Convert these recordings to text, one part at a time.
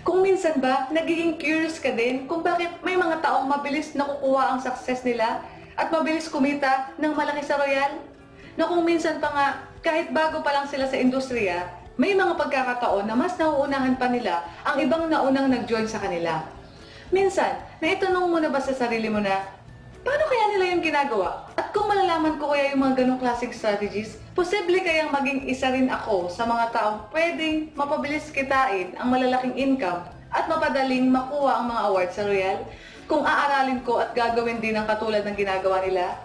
Kung minsan ba, nagiging curious ka din kung bakit may mga taong mabilis nakukuha ang success nila at mabilis kumita ng malaki sa Royal? Na kung minsan pa nga, kahit bago pa lang sila sa industriya, may mga pagkakataon na mas nauunahan pa nila ang ibang naunang nag-join sa kanila. Minsan, naitanong mo na ba sa sarili mo na, paano kaya nila yung ginagawa? At kung malalaman ko kaya yung mga ganong klaseng strategies, posible kayang maging isa rin ako sa mga taong pwedeng mapabilis kitain ang malalaking income at mapadaling makuha ang mga awards sa Royal kung aaralin ko at gagawin din ang katulad ng ginagawa nila?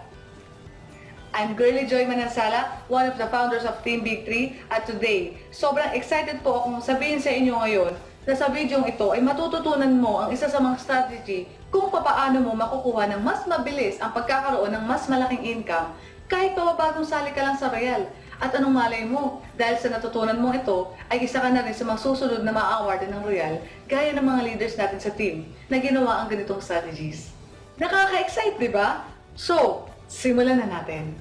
I'm Girly Joy Manansala, one of the founders of Team Big 3, at today, sobrang excited po akong sabihin sa inyo ngayon na sa videong ito ay matututunan mo ang isa sa mga strategy kung papaano mo makukuha ng mas mabilis ang pagkakaroon ng mas malaking income kahit pababagong sali ka lang sa Royal. At anong malay mo, dahil sa natutunan mo ito, ay isa ka na rin sa mga susunod na ma-award ng Royal gaya ng mga leaders natin sa team na ginawa ang ganitong strategies. Nakaka-excite, di ba? So, simulan na natin.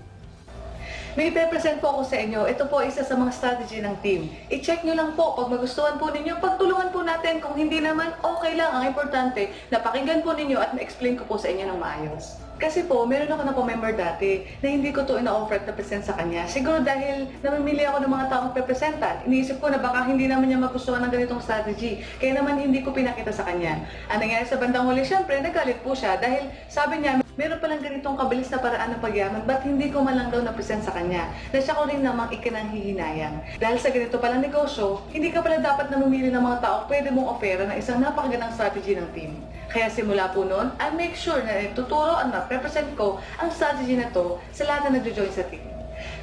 May ipe-present po ako sa inyo. Ito po isa sa mga strategy ng team. I-check nyo lang po pag magustuhan po ninyo. Pagtulungan po natin. Kung hindi naman, okay lang. Ang importante, napakinggan po ninyo at ma-explain ko po sa inyo ng maayos. Kasi po, meron ako na po-member dati na hindi ko to ina-offer at na-present sa kanya. Siguro dahil namimili ako ng mga taong pe-presentan. Iniisip ko na baka hindi naman niya magustuhan ng ganitong strategy. Kaya naman hindi ko pinakita sa kanya. Ang nangyari sa bandang huli, syempre, nagalit po siya dahil sabi niya, meron palang ganitong kabilis na paraan ng pagyaman, ba't hindi ko man lang daw na-present sa kanya? Na siya ko rin namang ikinanghihinayang. Dahil sa ganito palang negosyo, hindi ka pala dapat namumili ng mga tao pwede mong ofera ng isang napakagandang strategy ng team. Kaya simula po noon, I make sure na ituturo at na-represent ko ang strategy na to sa lahat na nag-join sa team.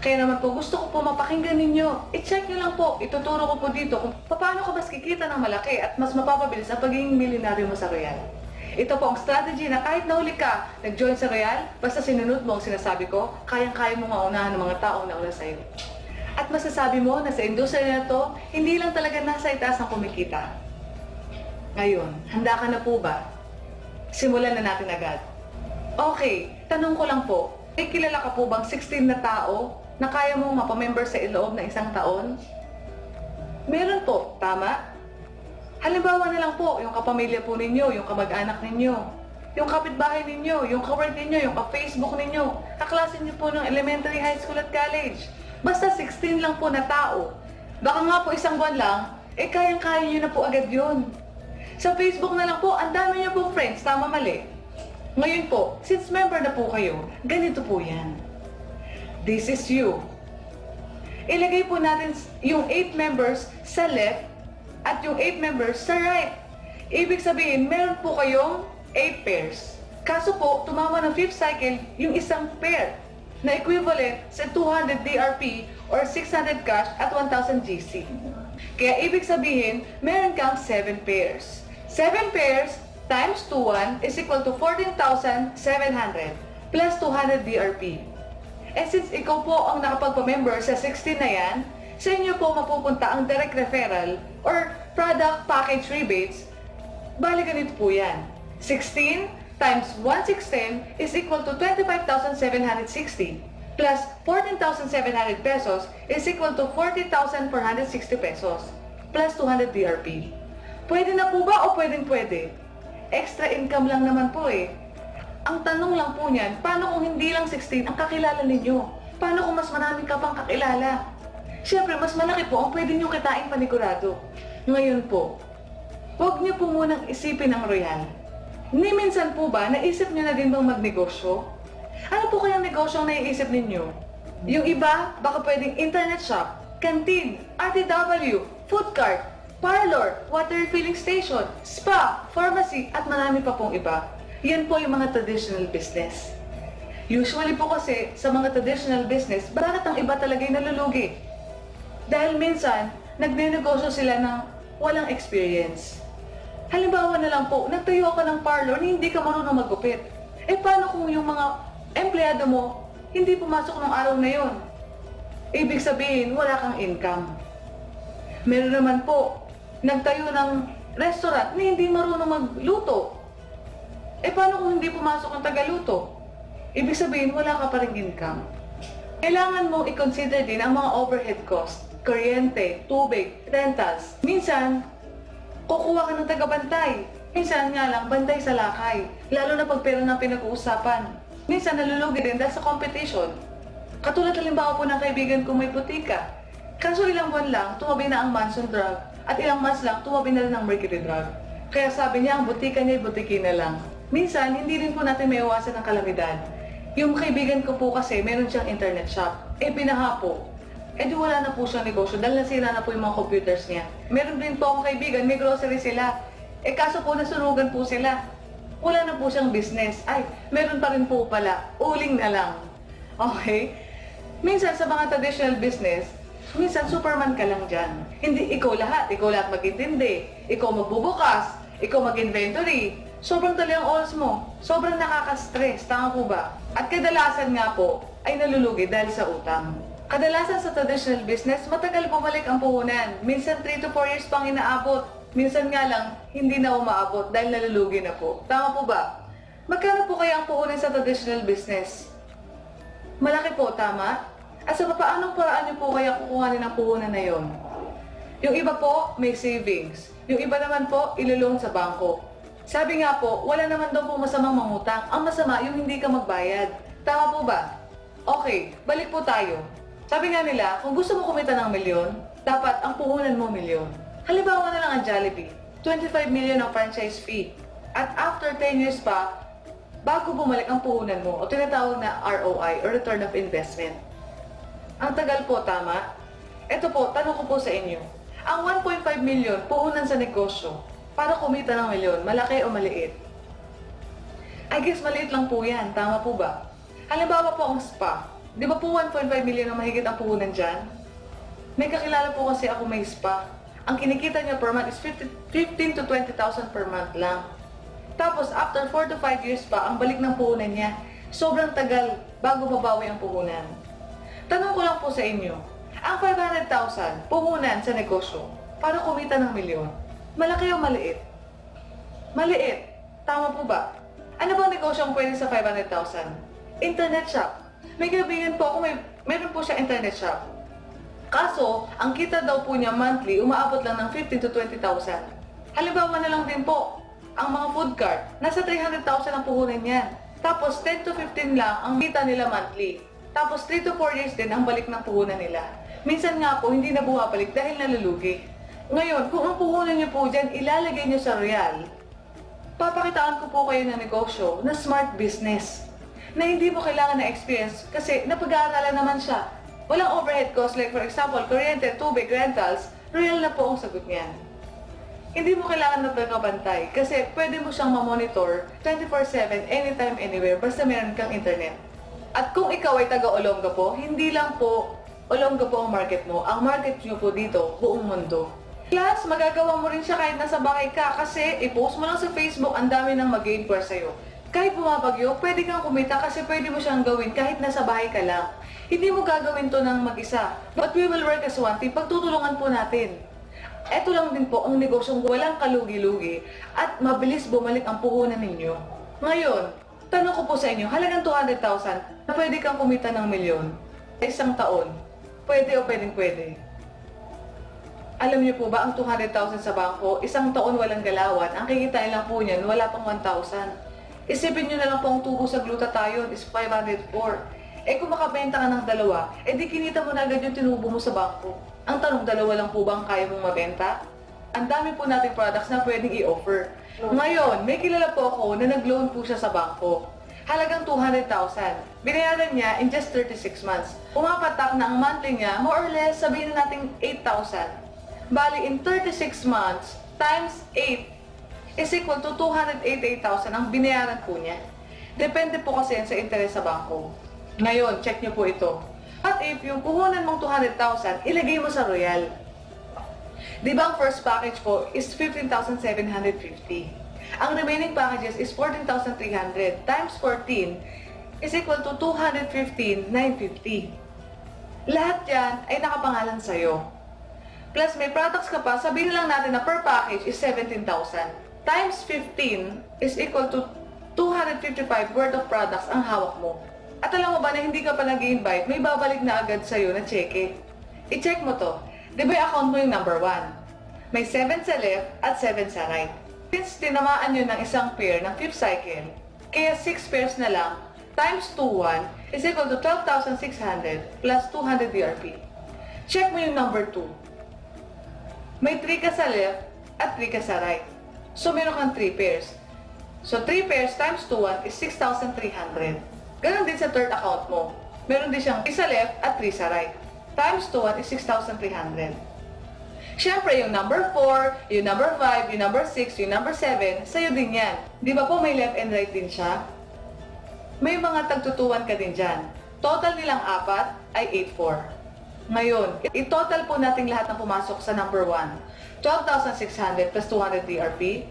Kaya naman po, gusto ko po mapakinggan ninyo. I-check nyo lang po, ituturo ko po dito kung paano ka mas kikita ng malaki at mas mapapabilis ang pagiging milyonaryo mo sa Royal. Ito po ang strategy na kahit nahuli ka, nag-join sa Royal, basta sinunod mo ang sinasabi ko, kayang-kaya mo maunahan ng mga taong nauna sa'yo. At masasabi mo na sa industriya na to, hindi lang talaga nasa itaas ang kumikita. Ngayon, handa ka na po ba? Simulan na natin agad. Okay, tanong ko lang po, may kilala ka po bang 16 na tao na kaya mong mapamember sa loob ng isang taon? Meron po, tama? Halimbawa na lang po, yung kapamilya po ninyo, yung kamag-anak ninyo, yung kapitbahay ninyo, yung kawork ninyo, yung ka-Facebook ninyo, kaklase niyo po ng elementary, high school at college. Basta 16 lang po na tao. Baka nga po isang buwan lang, kayang-kaya niyo na po agad yun. Sa Facebook na lang po, ang dami niyo pong friends, tama mali. Ngayon po, since member na po kayo, ganito po yan. This is you. Ilagay po natin yung 8 members sa left at yung 8 members sa right. Ibig sabihin, meron po kayong 8 pairs. Kaso po, tumama ng 5th cycle yung isang pair na equivalent sa 200 DRP or 600 cash at 1,000 GC. Kaya ibig sabihin, meron kang 7 pairs. 7 pairs times 2,1 is equal to 14,700 plus 200 DRP. And since ikaw po ang nakapagpa-member sa 16 na yan, sa inyo po mapupunta ang direct referral or product package rebates. Bali ganito po yan. 16 times 116 is equal to 25,760 plus 14,700 pesos is equal to 40,460 pesos plus 200 DRP. Pwede na po ba o pwedeng-pwede? Extra income lang naman po eh. Ang tanong lang po niyan, paano kung hindi lang 16 ang kakilala ninyo? Paano kung mas marami ka pang kakilala? Siyempre, mas malaki po ang pwede nyo kitain panigurado. Ngayon po, huwag niyo po munang isipin ang Royal. Ni minsan po ba, naisip niyo na din bang magnegosyo? Ano po kayang negosyo ang naiisip ninyo? Yung iba, baka pwedeng internet shop, canteen, RTW, food cart, parlor, water refilling station, spa, pharmacy, at marami pa pong iba. Yan po yung mga traditional business. Usually po kasi, sa mga traditional business, bakit ang iba talaga'y nalulugi? Dahil minsan, nagnenegosyo sila ng walang experience. Halimbawa na lang po, nagtayo ka ng parlor na hindi ka marunong maggupit. Paano kung yung mga empleyado mo hindi pumasok ng araw na yon? Ibig sabihin, wala kang income. Meron naman po, nagtayo ng restaurant na hindi marunong magluto. Paano kung hindi pumasok ang tagaluto? Ibig sabihin, wala ka pa rin income. Kailangan mong i-consider din ang mga overhead cost, kuryente, tubig, rentals. Minsan, Kukuha ka ng tagabantay. Minsan nga lang, bantay sa lakay. Lalo na pag pera ng pinag-uusapan. Minsan nalulugi din dahil sa competition. Katulad halimbawa po ng kaibigan ko may butika. Kaso ilang buwan lang, tumabi na ang Manson drug. At ilang months lang, tumabi na rin ang Mercury drug. Kaya sabi niya, ang butika niya ay butiki na lang. Minsan, hindi rin po natin may iwasan ng kalamidad. Yung kaibigan ko po kasi, meron siyang internet shop. Binaha po. Di wala na po siyang negosyo dahil nasira na po yung mga computers niya. Meron din po akong kaibigan, may grocery sila. Kaso po nasunugan po sila. Wala na po siyang business. Meron pa rin po pala. Uling na lang. Okay? Minsan sa mga traditional business, minsan superman ka lang dyan. Hindi ikaw lahat magintindi. Ikaw magbubukas. Ikaw mag-inventory. Sobrang dali ang oras mo. Sobrang nakaka-stress. Tama po ba? At kadalasan nga po ay nalulugi dahil sa utang. Kadalasan sa traditional business, matagal bumalik ang puhunan. Minsan 3 to 4 years pang inaabot. Minsan nga lang, hindi na umaabot dahil nalulugi na po. Tama po ba? Magkano po kaya ang puhunan sa traditional business? Malaki po, tama? At sa paanong paraan niyo po kaya kukuhanin ang puhunan na yon? Yung iba po, may savings. Yung iba naman po, ilulong sa bangko. Sabi nga po, wala naman daw po masamang mangutang. Ang masama, yung hindi ka magbayad. Tama po ba? Okay, balik po tayo. Sabi nga nila, kung gusto mo kumita ng milyon, dapat ang puhunan mo milyon. Halimbawa na lang ang Jollibee, 25 million ang franchise fee. At after 10 years pa, bago bumalik ang puhunan mo o tinatawag na ROI or Return of Investment. Ang tagal po, tama? Ito po, tanong ko po sa inyo. Ang 1.5 million puhunan sa negosyo para kumita ng milyon, malaki o maliit? I guess maliit lang po yan, tama po ba? Halimbawa po ang spa. Di ba po 1.5 million ang mahigit ang puhunan dyan? May kakilala po kasi ako may spa. Ang kinikita niya per month is 15 to 20,000 per month lang. Tapos after 4 to 5 years pa, ang balik ng puhunan niya, sobrang tagal bago mabawi ang puhunan. Tanong ko lang po sa inyo, ang 500,000 puhunan sa negosyo para kumita ng milyon, malaki o maliit? Maliit. Tama po ba? Ano bang negosyo ang pwede sa 500,000? Internet shop. May kaibigan po ako, meron po siya internet shop. Kaso, ang kita daw po niya monthly, umaabot lang ng 15 to 20,000. Halimbawa na lang din po, ang mga food cart, nasa 300,000 ang puhunan niyan. Tapos 10 to 15 lang ang kita nila monthly. Tapos 3 to 4 years din ang balik ng puhunan nila. Minsan nga po, hindi na bumabalik dahil nalulugi. Ngayon, kung ang puhunan niyo po dyan, ilalagay niyo sa Royal, papakitaan ko po kayo ng negosyo na smart business. Na hindi mo kailangan na experience kasi napag-aaralan naman siya. Walang overhead cost like for example, kuryente, tubig, rentals, Royal na po ang sagot niyan. Hindi mo kailangan na pagkabantay kasi pwede mo siyang mamonitor 24/7, anytime, anywhere, basta meron kang internet. At kung ikaw ay taga-Olonga po, hindi lang po Olonga po ang market mo. Ang market nyo po dito, buong mundo. Plus, magagawa mo rin siya kahit nasa bahay ka kasi i-post mo lang sa Facebook, ang dami nang mag-inquire sa'yo. Kahit bumabagyo, pwede kang kumita kasi pwede mo siyang gawin kahit nasa bahay ka lang. Hindi mo gagawin to ng mag-isa. But we will work as one team. Pagtutulungan po natin. Ito lang din po ang negosyong walang kalugi-lugi at mabilis bumalik ang puhunan ninyo. Ngayon, tanong ko po sa inyo, halagang 200,000 na pwede kang kumita ng milyon sa isang taon. Pwede o pwede? Alam niyo po ba ang 200,000 sa bangko, isang taon walang galawan, ang kikitain lang po niyan, wala pang 1,000. Isipin nyo na lang po ang tubo sa glutathione is 504. Kung makabenta ka ng dalawa, di kinita mo na agad yung tinubo mo sa bangko. Ang tanong, dalawa lang po ba ang kaya mong mabenta? Ang dami po nating products na pwedeng i-offer. Ngayon, may kilala po ako na nag-loan po siya sa bangko. Halagang 200,000. Binayaran niya in just 36 months. Pumapatak na ang monthly niya, more or less, sabihin na natin 8,000. Bali, in 36 months, times 8, is equal to 288,000 ang binayaran po niya. Depende po kasi yan sa interes sa bangko. Ngayon, check niyo po ito. What if yung puhunan mong 200,000, ilagay mo sa Royal? Di ba ang first package po is 15,750. Ang remaining packages is 14,300 times 14 is equal to 215,950. Lahat yan ay nakapangalan sa'yo. Plus may products ka pa, sabihin lang natin na per package is 17,000. Times 15 is equal to 255 worth of products ang hawak mo. At alam mo ba na hindi ka pa nag-invite, may babalik na agad sa'yo na cheque. I-check mo to. Di ba yung account mo yung number 1? may 7 sa left at 7 sa right. Since tinamaan nyo ng isang pair ng 5th cycle, kaya 6 pairs na lang times 2-1 is equal to 12,600 plus 200 DRP. Check mo yung number 2. May 3 ka sa left at 3 ka sa right. So meron kang 3 pairs. So 3 pairs times 2-1 is 6,300. Ganon din sa third account mo. Meron din siyang 3 sa left at 3 sa right. Times 2-1 is 6,300. Siyempre, yung number 4, yung number 5, yung number 6, yung number 7, sa'yo din yan. Di ba po may left and right din siya? May mga tagtutuwan ka din dyan. Total nilang 4 ay 8,400. Ngayon, i-total po natin lahat ng pumasok sa number 1. 12,600 plus 200 DRP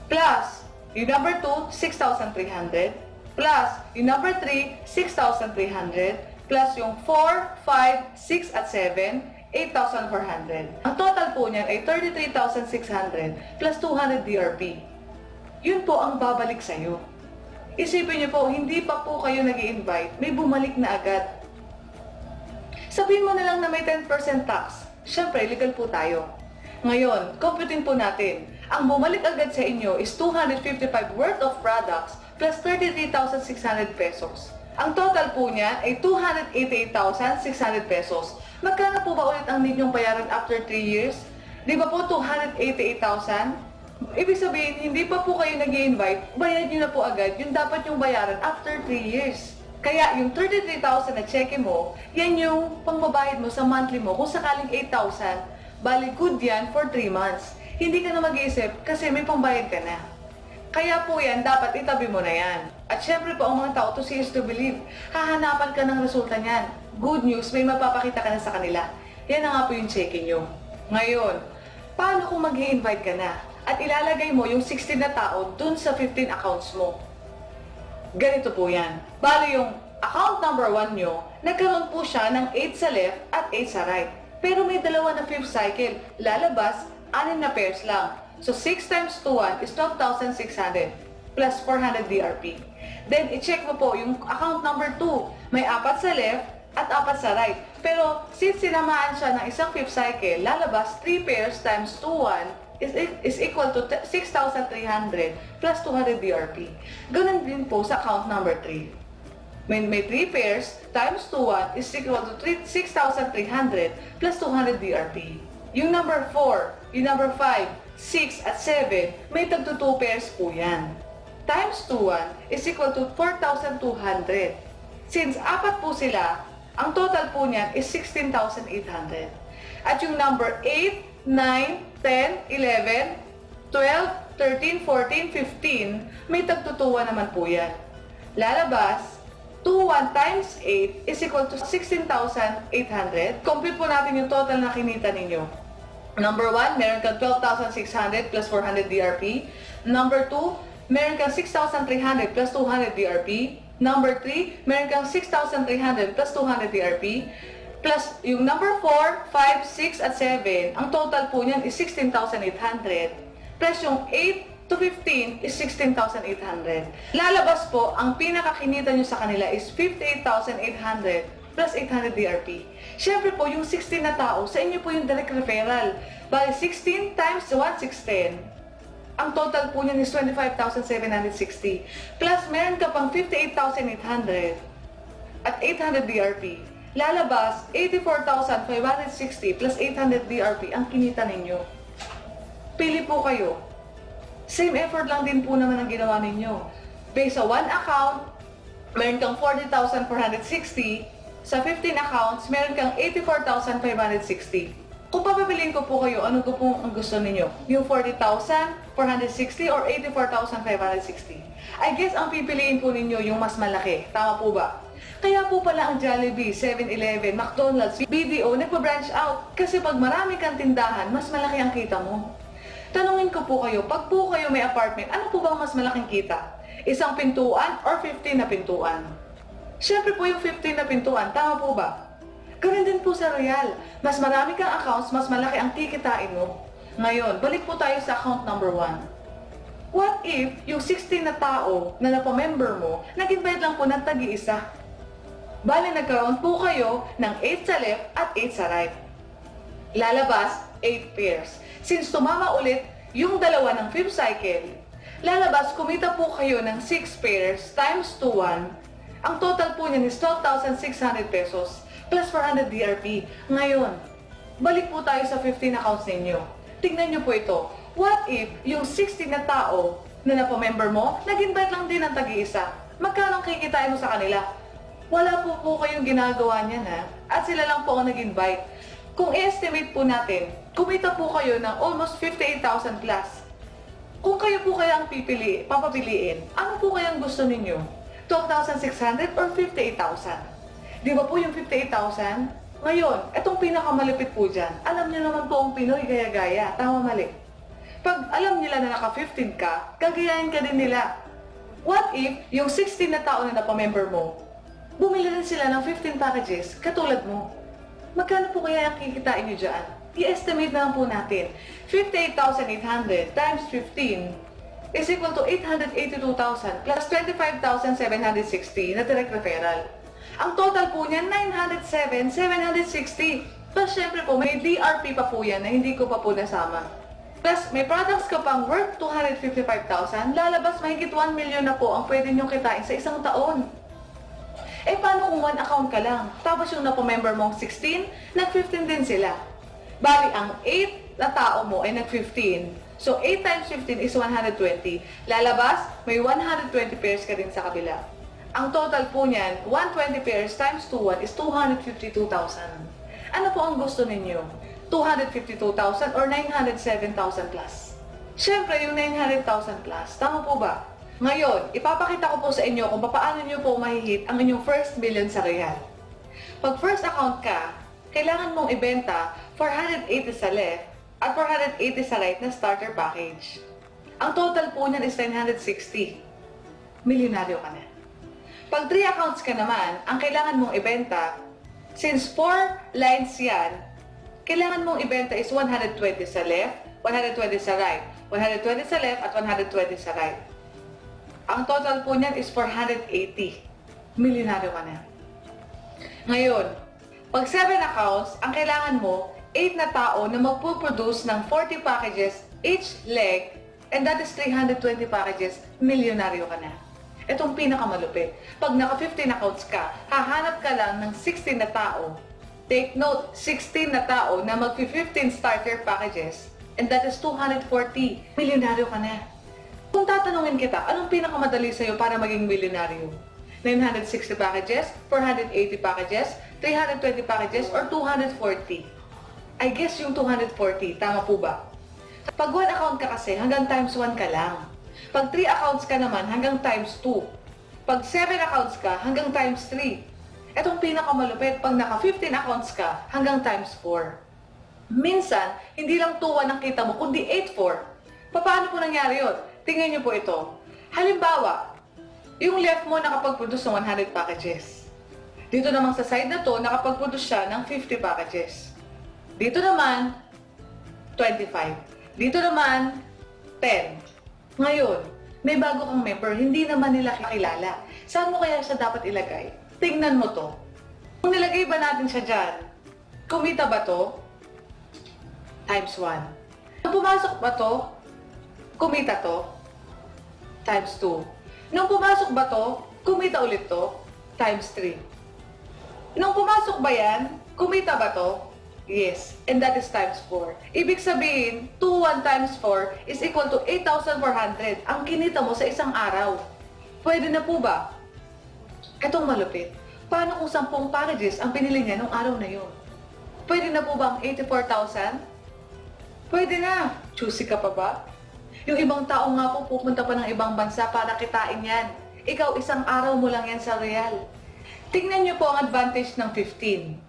plus yung number 2, 6,300 plus yung number 3, 6,300 plus yung 4, 5, 6 at 7, 8,400. Ang total po niyan ay 33,600 plus 200 DRP. Yun po ang babalik sa'yo. Isipin niyo po, hindi pa po kayo nag-i-invite, may bumalik na agad. Sabihin mo na lang na may 10% tax. Siyempre, legal po tayo. Ngayon, computin po natin. Ang bumalik agad sa inyo is 255 worth of products plus 33,600 pesos. Ang total po niya ay 288,600 pesos. Magkano po ba ulit ang need nyong bayaran after 3 years? Di ba po 288,000? Ibig sabihin, hindi pa po kayo nag-i-invite, bayad nyo na po agad yung dapat yung bayaran after 3 years. Kaya yung 33,000 na cheque mo, yan yung pangbabayad mo sa monthly mo. Kung sakaling 8,000, bali good yan for 3 months. Hindi ka na mag-iisip kasi may pangbayad ka na. Kaya po yan, dapat itabi mo na yan. At syempre po ang mga tao, to see is to believe. Hahanapan ka ng resulta niyan. Good news, may mapapakita ka na sa kanila. Yan na nga po yung cheque nyo. Ngayon, paano kung mag-i-invite ka na? At ilalagay mo yung 16 na tao dun sa 15 accounts mo. Ganito po yan. Bali yung account number 1 nyo, nagkaroon po siya ng 8 sa left at 8 sa right. Pero may dalawa na 5th cycle. Lalabas, 6 na pairs lang. So 6 times 2-1 is 12,600 plus 400 DRP. Then, i-check mo po yung account number 2. May 4 sa left at 4 sa right. Pero, since sinamaan siya ng isang 5th cycle, lalabas 3 pairs times 2-1 is equal to 6,300 plus 200 DRP. Ganun din po sa account number 3. May 3 pairs times 2-1 is equal to 6,300 plus 200 DRP. Yung number 4, yung number 5, 6 at 7, may tagto 2 pairs po yan. Times 2-1 is equal to 4,200. Since 4 po sila, ang total po niyan is 16,800. At yung number 8, 9, 10, 11, 12, 13, 14, 15, may tagtutuwa naman po yan. Lalabas, 2-1 times 8 is equal to 16,800. Compute po natin yung total na kinita ninyo. Number 1, meron kang 12,600 plus 400 DRP. Number 2, meron kang 6,300 plus 200 DRP. Number 3, meron kang 6,300 plus 200 DRP. Plus yung number 4, 5, 6 at 7, ang total po niyan is 16,800. Plus yung 8 to 15 is 16,800. Lalabas po, ang pinakakinita nyo sa kanila is 58,800 plus 800 DRP. Siyempre po, yung 16 na tao, sa inyo po yung direct referral. Bali, 16 times 1, 610. Ang total po niyan is 25,760. Plus, meron ka pang 58,800 at 800 DRP. Lalabas, 84,560 plus 800 DRP ang kinita ninyo. Pili po kayo. Same effort lang din po naman ang ginawa ninyo. Based sa 1 account, meron kang 40,460. Sa 15 accounts, meron kang 84,560. Kung papabiliin ko po kayo, ano ko po ang gusto ninyo? Yung 40,460 or 84,560? I guess ang pipiliin po ninyo yung mas malaki. Tama po ba? Kaya po pala ang Jollibee, 7-Eleven, McDonald's, BDO, nagpa-branch out. Kasi pag marami kang tindahan, mas malaki ang kita mo. Tanungin ko po kayo, pag po kayo may apartment, ano po bang mas malaking kita? Isang pintuan or 15 na pintuan? Siyempre po yung 15 na pintuan, tama po ba? Ganun din po sa Royal. Mas marami kang accounts, mas malaki ang kikitain mo. Ngayon, balik po tayo sa account number 1. What if yung 16 na tao na napamember mo, nag-invite lang po ng tagi-isa? Bale, nagkaroon po kayo ng 8 sa left at 8 sa right. Lalabas, 8 pairs. Since tumama ulit yung dalawa ng fifth cycle, lalabas kumita po kayo ng 6 pairs times 2, 1. Ang total po niyan is 12,600 pesos plus 400 DRP. Ngayon, balik po tayo sa 15 accounts ninyo. Tingnan nyo po ito. What if yung 60 na tao na napamember mo, nag-invite lang din ng tag-iisa? Magkano kikitain mo sa kanila? Wala po kayong ginagawa niyan ha. At sila lang po ang nag-invite. Kung i-estimate po natin, kumita po kayo ng almost 58,000 plus. Kung kayo po kaya ang papapiliin, ano po kayang gusto ninyo? 12,600 or 58,000? Di ba po yung 58,000? Ngayon, itong pinakamalupit po dyan, alam niyo naman po ang Pinoy gaya-gaya, tama mali. Pag alam nila na naka-15 ka, gagayahin ka din nila. What if yung 16 na tao na napamember mo, bumili rin sila ng 15 packages katulad mo? Magkano po kaya ang kikitain nyo dyan? I-estimate na lang po natin. 58,800 times 15 is equal to 882,000 plus 25,760 na direct referral. Ang total po niyan, 907,760. Plus syempre po, may DRP pa po yan na hindi ko pa po nasama. Plus, may products ka pang worth 255,000, lalabas mahigit 1 million na po ang pwede nyo kitain sa isang taon. Eh paano kung one account ka lang? Tapos yung napamember mong 16, nag-15 din sila. Bali, ang 8 na tao mo ay nag-15. So, 8 times 15 is 120. Lalabas, may 120 pairs ka din sa kabila. Ang total po niyan, 120 pairs times 2, 1 is 252,000. Ano po ang gusto ninyo? 252,000 or 907,000 plus? Siyempre, yung 900,000 plus. Tama po ba? Ngayon, ipapakita ko po sa inyo kung paano nyo po mahihit ang inyong first million sa real. Pag first account ka, kailangan mong ibenta 480 sa left at 480 sa right na starter package. Ang total po niyan is 960. Milyonaryo ka na. Pag 3 accounts ka naman, ang kailangan mong ibenta, since 4 lines yan, kailangan mong ibenta is 120 sa left, 120 sa right, 120 sa left at 120 sa right. Ang total po niyan is 480. Milyonaryo ka na. Ngayon, pag 7 accounts, ang kailangan mo, 8 na tao na magpuproduce ng 40 packages each leg, and that is 320 packages, milyonaryo ka na. Itong pinakamalupit. Pag naka 15 accounts ka, hahanap ka lang ng 16 na tao. Take note, 16 na tao na mag-15 starter packages, and that is 240. Milyonaryo ka na. Kung tatanungin kita, anong pinakamadali sa'yo para maging milyonaryo? 960 packages, 480 packages, 320 packages, or 240? I guess yung 240, tama po ba? Pag 1 account ka kasi, hanggang times 1 ka lang. Pag 3 accounts ka naman, hanggang times 2. Pag 7 accounts ka, hanggang times 3. Etong pinakamalupit, pag naka 15 accounts ka, hanggang times 4. Minsan, hindi lang 2-1 ang kita mo, kundi 8-4. Paano po nangyari yun? Tingnan niyo po ito. Halimbawa, yung left mo nakapag-produce ng 100 packages. Dito naman sa side na to, nakapag-produce siya ng 50 packages. Dito naman, 25. Dito naman, 10. Ngayon, may bago kang member, hindi naman nila kakilala. Saan mo kaya siya dapat ilagay? Tingnan mo to. Kung nilagay ba natin siya dyan, kumita ba to? Times 1. Nung pumasok ba to, kumita to? Times 2. Nung pumasok ba to, kumita ulit to? Times 3. Nung pumasok ba yan, kumita ba to? Yes, and that is times 4. Ibig sabihin, 2,1 times 4 is equal to 8,400 ang kinita mo sa isang araw. Pwede na po ba? Etong malupit. Paano kung 10 packages ang pinili niya nung araw na yun? Pwede na po ba ang 84,000? Pwede na. Choosy ka pa ba? Yung ibang tao nga po pupunta pa ng ibang bansa para kitain yan. Ikaw, isang araw mo lang yan sa real. Tingnan niyo po ang advantage ng 15.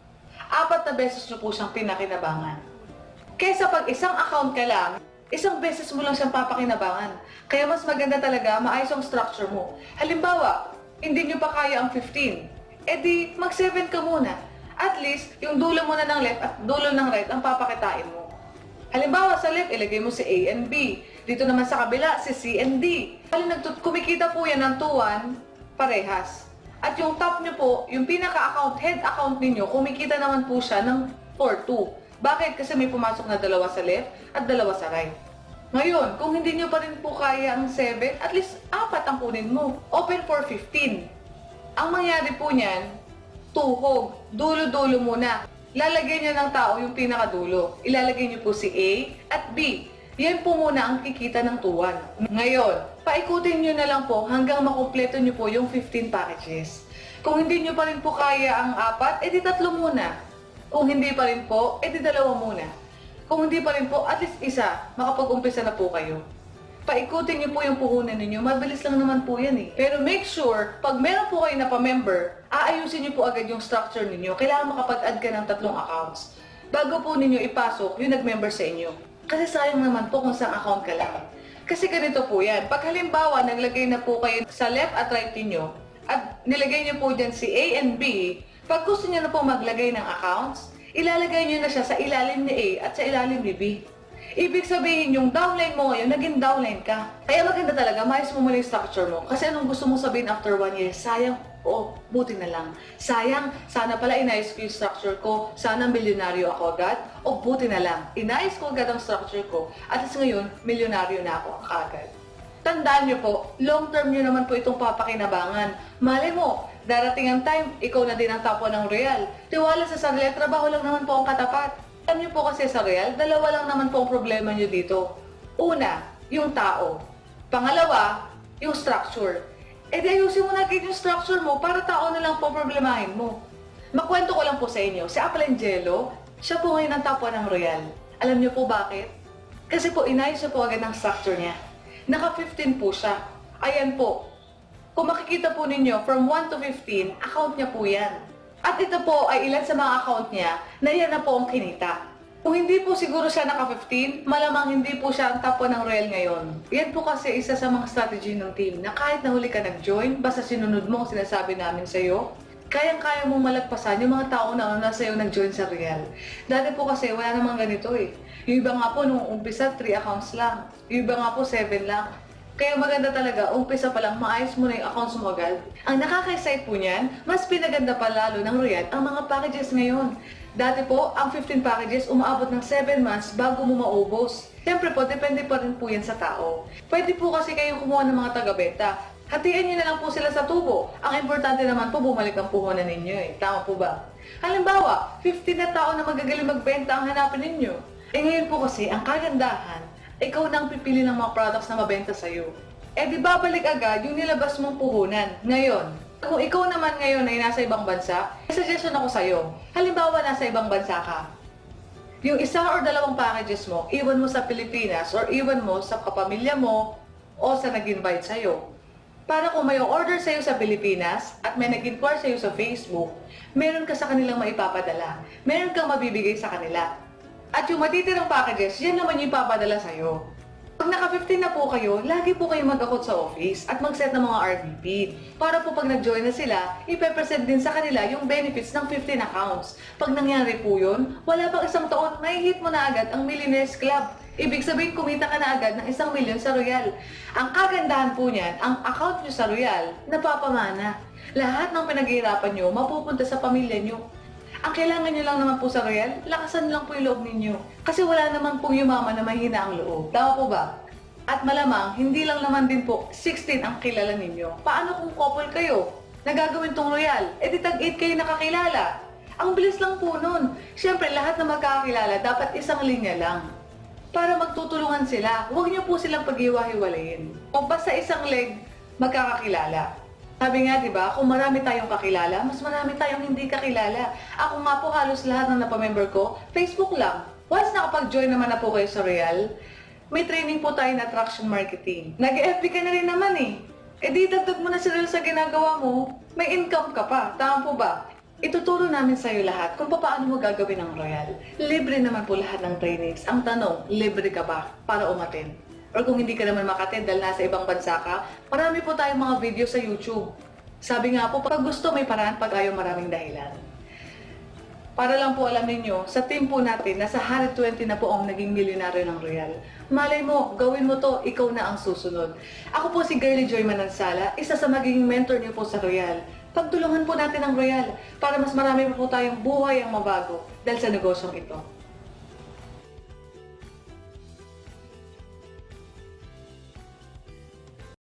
4 na beses nyo po siyang pinakinabangan. Kaysa pag isang account ka lang, isang beses mo lang siyang papakinabangan. Kaya mas maganda talaga, maayos ang structure mo. Halimbawa, hindi nyo pa kaya ang 15. E di, mag-7 ka muna. At least, yung dulo muna ng left at dulo ng right ang papakitain mo. Halimbawa, sa left, ilagay mo si A and B. Dito naman sa kabila, si C and D. Kumikita po yan ng 2-1, parehas. At yung top nyo po, yung pinaka-account, head account ninyo, kumikita naman po siya ng 4-2. Bakit? Kasi may pumasok na dalawa sa left at dalawa sa right. Ngayon, kung hindi nyo pa rin po kaya ang 7, at least 4 ang kunin mo. Open for 15. Ang mangyari po niyan, tuhog, dulo-dulo muna. Lalagay niyo ng tao yung pinakadulo. Ilalagay niyo po si A at B. Yan po muna ang kikita ng tuwan. Ngayon, paikutin niyo na lang po hanggang makumpleto niyo po yung 15 packages. Kung hindi niyo pa rin po kaya ang 4, edi 3 muna. Kung hindi pa rin po, edi 2 muna. Kung hindi pa rin po, at least isa, makapag-umpisa na po kayo. Paikutin niyo po yung puhunan ninyo, mabilis lang naman po yan eh. Pero make sure, pag meron po kayo na pa-member, aayusin niyo po agad yung structure ninyo. Kailangan makapag-add ka ng 3 accounts bago po ninyo ipasok yung nag-member sa inyo. Kasi sayang naman po kung saan account ka lang. Kasi ganito po yan, pag halimbawa naglagay na po kayo sa left at right ninyo, at nilagay niyo po dyan si A and B, pag gusto niyo na po maglagay ng accounts, ilalagay niyo na siya sa ilalim ni A at sa ilalim ni B. Ibig sabihin, yung downline mo ngayon, naging downline ka. Kaya maganda talaga, maayos mo muna yung structure mo. Kasi anong gusto mong sabihin after 1 year? Sayang, buti na lang. Sayang, sana pala inayos ko yung structure ko. Sana milyonaryo ako agad. Buti na lang. Inayos ko agad ang structure ko. At least ngayon, milyonaryo na ako agad. Tandaan nyo po, long term nyo naman po itong papakinabangan. Malay mo, darating ang time, ikaw na din ang tapo ng Royal. Tiwala sa sarili, trabaho lang naman po ang katapat. Alam nyo po kasi sa Royal, 2 lang naman po ang problema nyo dito. Una, yung tao. Pangalawa, yung structure. Di ayusin mo na agad yung structure mo para tao na lang po problemahin mo. Makwento ko lang po sa inyo, si Apple siya po ngayon ang tapo ng Royal. Alam nyo po bakit? Kasi po inayos siya po agad ng structure niya. Naka-15 po siya. Ayan po. Kung makikita po ninyo, from 1 to 15, account niya po yan. At ito po ay ilan sa mga account niya na yan na po ang kinita. Kung hindi po siguro siya naka-15, malamang hindi po siya ang tapo ng Royal ngayon. Yan po kasi isa sa mga strategy ng team na kahit nahuli ka nag-join, basta sinunod mo ang sinasabi namin sa'yo, kayang-kaya mong malagpasan yung mga tao na sa'yo nag-join sa Royal. Dati po kasi wala namang ganito eh. Yung iba nga po nung umpisa 3 accounts lang. Yung iba nga po 7 lang. Kaya maganda talaga, umpisa pa lang, maayos mo na yung accounts mo agad. Ang nakaka-excite po niyan, mas pinaganda pa lalo ng Royal ang mga packages ngayon. Dati po, ang 15 packages umaabot ng 7 months bago mo maubos. Siyempre po, depende pa rin po yan sa tao. Pwede po kasi kayong kumuha ng mga taga-benta. Hatiin niyo na lang po sila sa tubo. Ang importante naman po, bumalik ang puhunan ninyo eh. Tama po ba? Halimbawa, 15 na tao na magagaling magbenta ang hanapin ninyo. Ngayon po kasi, ang kagandahan, ikaw nang pipili ng mga products na mabenta sa'yo. Di babalik agad yung nilabas mong puhunan. Ngayon, kung ikaw naman ngayon ay nasa ibang bansa, may suggestion ako sa'yo. Halimbawa, nasa ibang bansa ka. Yung 1 or 2 packages mo, iwan mo sa Pilipinas or iwan mo sa kapamilya mo o sa nag-invite sa'yo. Para kung may order sa'yo sa Pilipinas at may nag-inquire sa'yo sa Facebook, meron ka sa kanilang maipapadala. Meron kang mabibigay sa kanila. At yung matitirang packages, yan naman yung ipapadala sa'yo. Pag naka-15 na po kayo, lagi po kayo mag-account sa office at mag-set ng mga RVP. Para po pag nag-join na sila, ipe-present din sa kanila yung benefits ng 15 accounts. Pag nangyari po yun, wala pang 1 taon, may hit mo na agad ang Millionaires Club. Ibig sabihin, kumita ka na agad ng 1 milyon sa Royal. Ang kagandahan po niyan, ang account nyo sa Royal, napapamana. Lahat ng pinaghihirapan nyo, mapupunta sa pamilya nyo. Ang kailangan nyo lang naman po sa Royal, lakasan lang po yung loob ninyo. Kasi wala naman pong yumaman na mahina ang loob. Tama po ba? At malamang, hindi lang naman din po 16 ang kilala ninyo. Paano kung couple kayo? Nagagawin tong Royal? Di tag-8 kayo nakakilala. Ang bilis lang po nun. Siyempre, lahat na magkakakilala, dapat isang linya lang. Para magtutulungan sila, huwag niyo po silang paghiwa-hiwalayin. O basta isang leg, magkakakilala. Sabi nga, di ba, kung marami tayong kakilala, mas marami tayong hindi kakilala. Ako nga po, halos lahat ng napamember ko, Facebook lang. Once nakapag-join naman na po kayo sa Royal, may training po tayo na attraction marketing. Nag-FB ka na rin naman eh. Di dagdag mo na sila sa ginagawa mo, may income ka pa. Tama po ba? Ituturo namin sa iyo lahat kung paano mo gagawin ang Royal. Libre naman po lahat ng trainings. Ang tanong, libre ka ba para umattend? Or kung hindi ka naman makattend dahil nasa ibang bansa ka, marami po tayong mga video sa YouTube. Sabi nga po, pag gusto may paraan, pag ayaw maraming dahilan. Para lang po alam ninyo, sa team po natin, nasa 120 na po ang naging milyonaryo ng Royal. Malay mo, gawin mo to, ikaw na ang susunod. Ako po si Girlie Joy Manansala, isa sa magiging mentor niyo po sa Royal. Pagtulungan po natin ang Royal para mas marami po tayong buhay ang mabago dahil sa negosyong ito.